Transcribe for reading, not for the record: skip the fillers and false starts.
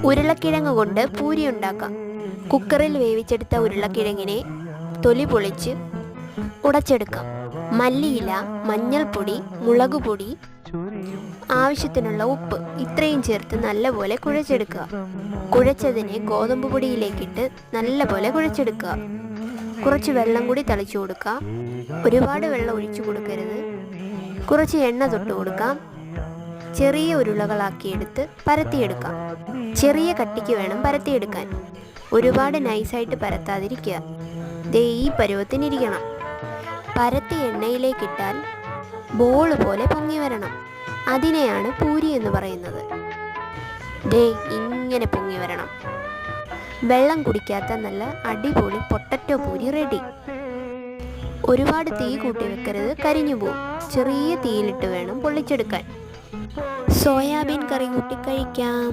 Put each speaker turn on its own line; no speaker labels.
ഉരുളക്കിഴങ്ങ് കൊണ്ട് പൂരി ഉണ്ടാക്കാം. കുക്കറിൽ വേവിച്ചെടുത്ത ഉരുളക്കിഴങ്ങിനെ തൊലി പൊളിച്ച് ഉടച്ചെടുക്കാം. മല്ലിയില, മഞ്ഞൾപ്പൊടി, മുളകുപൊടി, ആവശ്യത്തിനുള്ള ഉപ്പ് ഇത്രയും ചേർത്ത് നല്ലപോലെ കുഴച്ചെടുക്കുക. കുഴച്ചതിനെ ഗോതമ്പ് പൊടിയിലേക്കിട്ട് നല്ലപോലെ കുഴച്ചെടുക്കുക. കുറച്ച് വെള്ളം കൂടി തളിച്ചു കൊടുക്കുക. ഒരുപാട് വെള്ളം ഒഴിച്ചു കൊടുക്കരുത്. കുറച്ച് എണ്ണ തൊട്ട് കൊടുക്കാം. ചെറിയ ഉരുളകളാക്കിയെടുത്ത് പരത്തിയെടുക്കാം. ചെറിയ കട്ടിക്ക് വേണം പരത്തിയെടുക്കാൻ. ഒരുപാട് നൈസായിട്ട് പരത്താതിരിക്കുക. ദേ ഈ പരുവത്തിനിരിക്കണം. പരത്തി എണ്ണയിലേക്കിട്ടാൽ ബോൾ പോലെ പൊങ്ങി വരണം. അതിനെയാണ് പൂരി എന്ന് പറയുന്നത്. ദേ ഇങ്ങനെ പൊങ്ങി വരണം. വെള്ളം കുടിക്കാത്ത നല്ല അടിപൊളി പൊട്ടറ്റോ പൂരി റെഡി. ഒരുപാട് തീ കൂട്ടി വെക്കരുത്, കരിഞ്ഞു പോവും. ചെറിയ തീയിലിട്ട് വേണം പൊള്ളിച്ചെടുക്കാൻ. സോയാബീൻ കറി കൂട്ടി കഴിക്കാം.